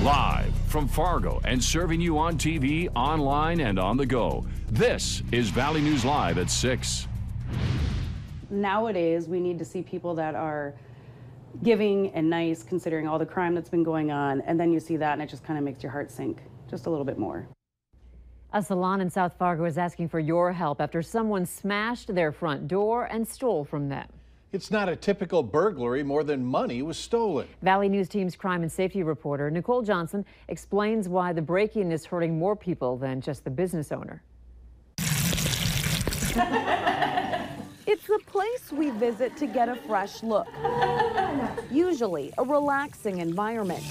Live from Fargo and serving you on TV, online, and on the go. This is Valley News Live at 6. Nowadays, we need to see people that are giving and nice, considering all the crime that's been going on, and then you see that and it just kind of makes your heart sink just a little bit more. A salon in South Fargo is asking for your help after someone smashed their front door and stole from them. It's not a typical burglary. More than money was stolen. Valley News Team's crime and safety reporter Nicole Johnson explains why the break-in is hurting more people than just the business owner. It's the place we visit to get a fresh look. Usually a relaxing environment.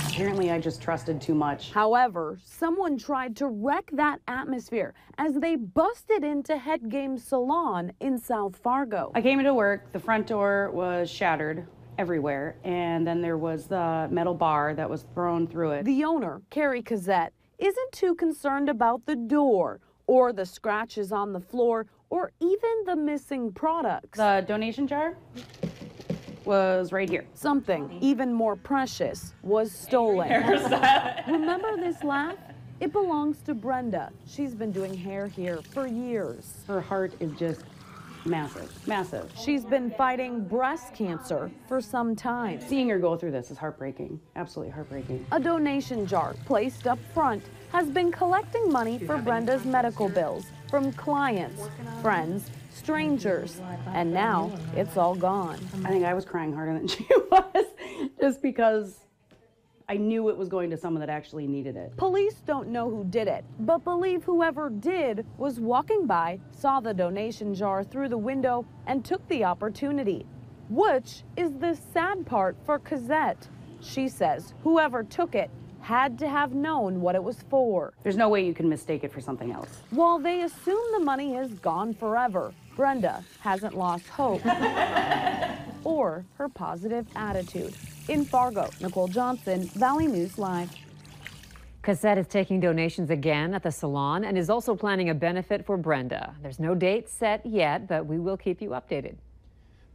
Apparently, I just trusted too much. However, someone tried to wreck that atmosphere as they busted into Head Game Salon in South Fargo. I came into work, the front door was shattered everywhere, and then there was the metal bar that was thrown through it. The owner, Carrie Cassette, isn't too concerned about the door or the scratches on the floor or even the missing products. The donation jar was right here. Something even more precious was stolen. Remember this laugh? It belongs to Brenda. She's been doing hair here for years. Her heart is just massive, massive. She's been fighting breast cancer for some time. Seeing her go through this is heartbreaking, absolutely heartbreaking. A donation jar placed up front has been collecting money for Brenda's medical bills from clients, friends, strangers, and now it's all gone. I think I was crying harder than she was, just because I knew it was going to someone that actually needed it. Police don't know who did it, but believe whoever did was walking by, saw the donation jar through the window, and took the opportunity, which is the sad part for Cassette. She says whoever took it had to have known what it was for. There's no way you can mistake it for something else. While they assume the money is gone forever, Brenda hasn't lost hope or her positive attitude. In Fargo, Nicole Johnson, Valley News Live. Cassette is taking donations again at the salon and is also planning a benefit for Brenda. There's no date set yet, but we will keep you updated.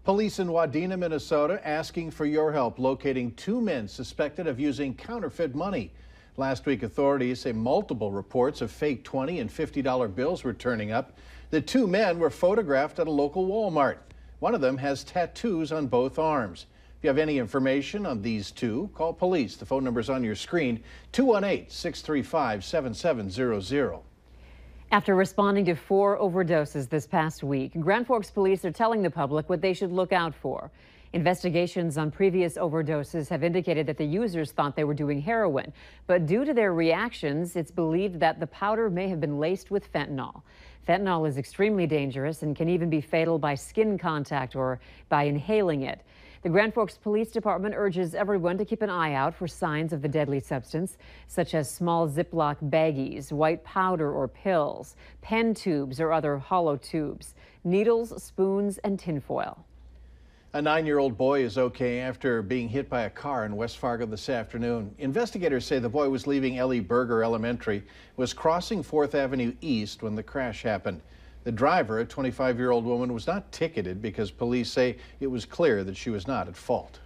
Police in Wadena, Minnesota, asking for your help locating two men suspected of using counterfeit money. Last week, authorities say multiple reports of fake $20 and $50 bills were turning up. The two men were photographed at a local Walmart. One of them has tattoos on both arms. If you have any information on these two, call police. The phone number is on your screen, 218-635-7700. After responding to 4 overdoses this past week, Grand Forks police are telling the public what they should look out for. Investigations on previous overdoses have indicated that the users thought they were doing heroin, but due to their reactions, it's believed that the powder may have been laced with fentanyl. Fentanyl is extremely dangerous and can even be fatal by skin contact or by inhaling it. The Grand Forks Police Department urges everyone to keep an eye out for signs of the deadly substance, such as small Ziploc baggies, white powder or pills, pen tubes or other hollow tubes, needles, spoons, and tinfoil. A 9-year-old boy is okay after being hit by a car in West Fargo this afternoon. Investigators say the boy was leaving Ellie Berger Elementary, was crossing 4th Avenue East when the crash happened. The driver, a 25-year-old woman, was not ticketed because police say it was clear that she was not at fault.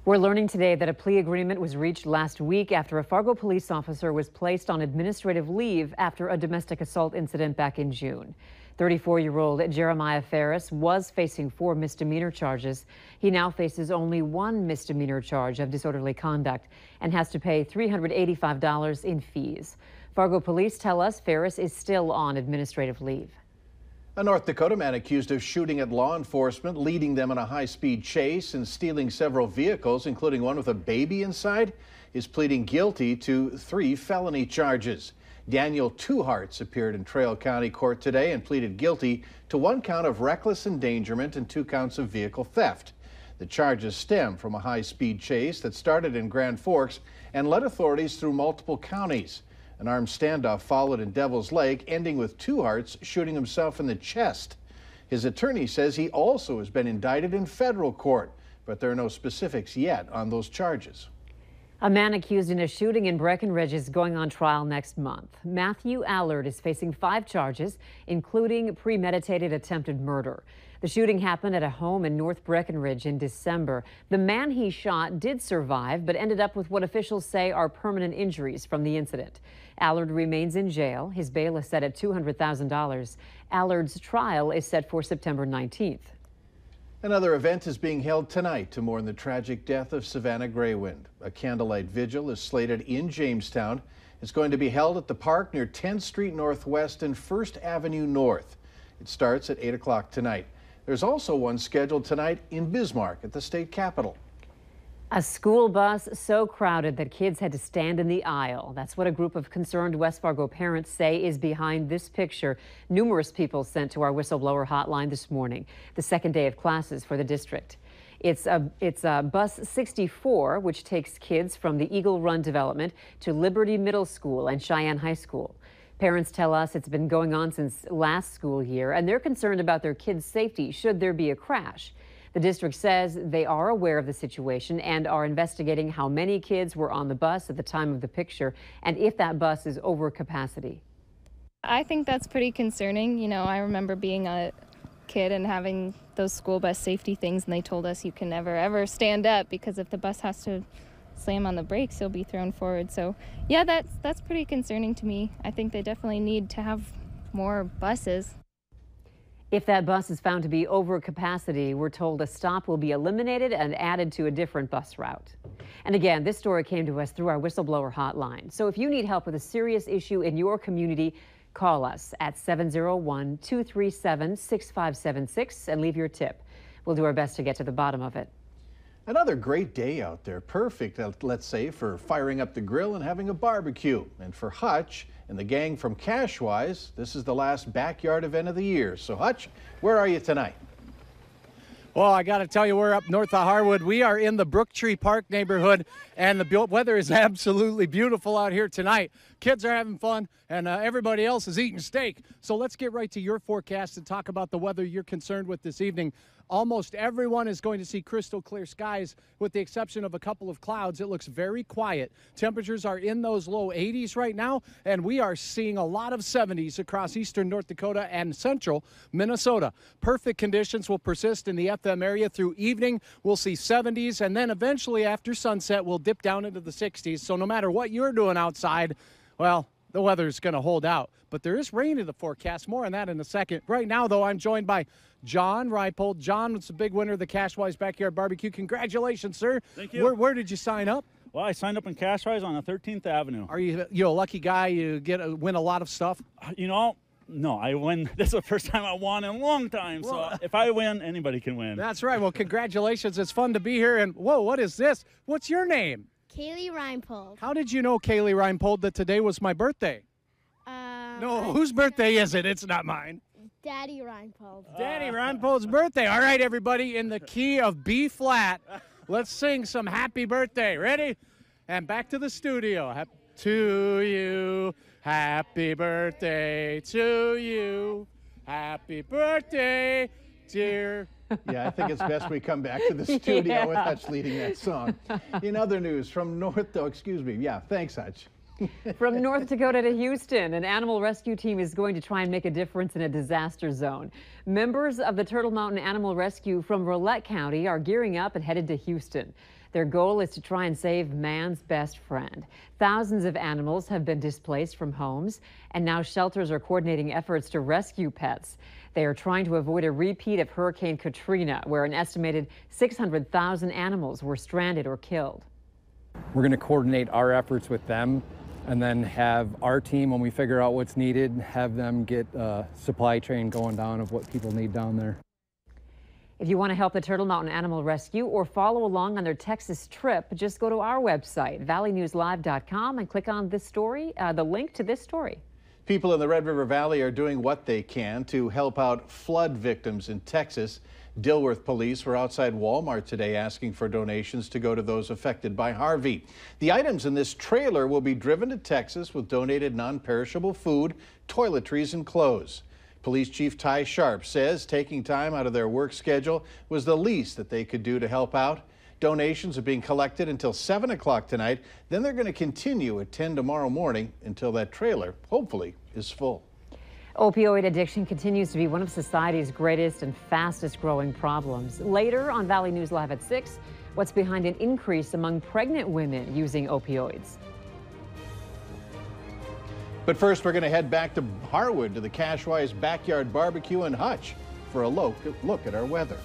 We're learning today that a plea agreement was reached last week after a Fargo police officer was placed on administrative leave after a domestic assault incident back in June. 34-year-old Jeremiah Ferris was facing 4 misdemeanor charges. He now faces only 1 misdemeanor charge of disorderly conduct and has to pay $385 in fees. Fargo police tell us Ferris is still on administrative leave. A North Dakota man accused of shooting at law enforcement, leading them on a high-speed chase and stealing several vehicles, including one with a baby inside, is pleading guilty to 3 felony charges. Daniel Two Hearts appeared in Trail County Court today and pleaded guilty to 1 count of reckless endangerment and 2 counts of vehicle theft. The charges stem from a high-speed chase that started in Grand Forks and led authorities through multiple counties. An armed standoff followed in Devil's Lake, ending with Two Hearts shooting himself in the chest. His attorney says he also has been indicted in federal court, but there are no specifics yet on those charges. A man accused in a shooting in Breckenridge is going on trial next month. Matthew Allard is facing 5 charges, including premeditated attempted murder. The shooting happened at a home in North Breckenridge in December. The man he shot did survive, but ended up with what officials say are permanent injuries from the incident. Allard remains in jail. His bail is set at $200,000. Allard's trial is set for September 19th. Another event is being held tonight to mourn the tragic death of Savannah Greywind. A Candlelight Vigil is slated in Jamestown. It's going to be held at the park near 10th Street Northwest and 1st Avenue North. It starts at 8 o'clock tonight. There's also one scheduled tonight in Bismarck at the state capitol. A school bus so crowded that kids had to stand in the aisle. That's what a group of concerned West Fargo parents say is behind this picture. Numerous people sent to our Whistleblower Hotline this morning, the second day of classes for the district. It's a bus 64, which takes kids from the Eagle Run development to Liberty Middle School and Cheyenne High School. Parents tell us it's been going on since last school year, and they're concerned about their kids' safety should there be a crash. The district says they are aware of the situation and are investigating how many kids were on the bus at the time of the picture and if that bus is over capacity. I think that's pretty concerning. You know, I remember being a kid and having those school bus safety things, and they told us you can never ever stand up because if the bus has to slam on the brakes, you'll be thrown forward. So yeah, that's pretty concerning to me. I think they definitely need to have more buses. If that bus is found to be over capacity, we're told a stop will be eliminated and added to a different bus route. And again, this story came to us through our Whistleblower Hotline. So if you need help with a serious issue in your community, call us at 701-237-6576 and leave your tip. We'll do our best to get to the bottom of it. Another great day out there, perfect, let's say, for firing up the grill and having a barbecue. And for Hutch and the gang from Cashwise, this is the last backyard event of the year. So Hutch, where are you tonight? Well, I got to tell you, we're up north of Harwood. We are in the Brooktree Park neighborhood, and the weather is absolutely beautiful out here tonight. Kids are having fun, and everybody else is eating steak. So let's get right to your forecast and talk about the weather you're concerned with this evening. Almost everyone is going to see crystal clear skies with the exception of a couple of clouds. It looks very quiet. Temperatures are in those low 80s right now, and we are seeing a lot of 70s across eastern North Dakota and central Minnesota. Perfect conditions will persist in the FM area through evening. We'll see 70s, and then eventually after sunset, we'll dip down into the 60s. So no matter what you're doing outside, well, the weather's going to hold out. But there is rain in the forecast. More on that in a second. Right now, though, I'm joined by John Reipold. John was the big winner of the Cashwise Backyard Barbecue. Congratulations, sir. Thank you. Where did you sign up? Well, I signed up in Cashwise on the 13th Avenue. Are you a lucky guy? You win a lot of stuff? You know, no, I win. This is the first time I won in a long time. So if I win, anybody can win. That's right. Well, congratulations. It's fun to be here. And whoa, what is this? What's your name? Kaylee Reinpold. How did you know, Kaylee Reinpold, that today was my birthday? No, whose birthday is it? It's not mine. Daddy Reinpold. Daddy Reinpold's birthday. All right, everybody, in the key of B flat, let's sing some happy birthday. Ready? And back to the studio. To you, happy birthday to you. Happy birthday, dear. Yeah, I think it's best we come back to the studio with Hutch leading that song. In other news from thanks, Hutch. From North Dakota to Houston, an animal rescue team is going to try and make a difference in a disaster zone. Members of the Turtle Mountain Animal Rescue from Rolette County are gearing up and headed to Houston. Their goal is to try and save man's best friend. Thousands of animals have been displaced from homes, and now shelters are coordinating efforts to rescue pets. They are trying to avoid a repeat of Hurricane Katrina, where an estimated 600,000 animals were stranded or killed. We're going to coordinate our efforts with them and then have our team, when we figure out what's needed, have them get a supply train going down of what people need down there. If you want to help the Turtle Mountain Animal Rescue or follow along on their Texas trip, just go to our website, valleynewslive.com, and click on this story, the link to this story. People in the Red River Valley are doing what they can to help out flood victims in Texas. Dilworth Police were outside Walmart today asking for donations to go to those affected by Harvey. The items in this trailer will be driven to Texas with donated non-perishable food, toiletries, and clothes. Police Chief Ty Sharp says taking time out of their work schedule was the least that they could do to help out. Donations are being collected until 7 o'clock tonight. Then they're going to continue at 10 tomorrow morning until that trailer, hopefully, is full. Opioid addiction continues to be one of society's greatest and fastest growing problems. Later on Valley News Live at 6, what's behind an increase among pregnant women using opioids. But first, we're going to head back to Harwood to the Cashwise Backyard Barbecue and Hutch for a look at our weather.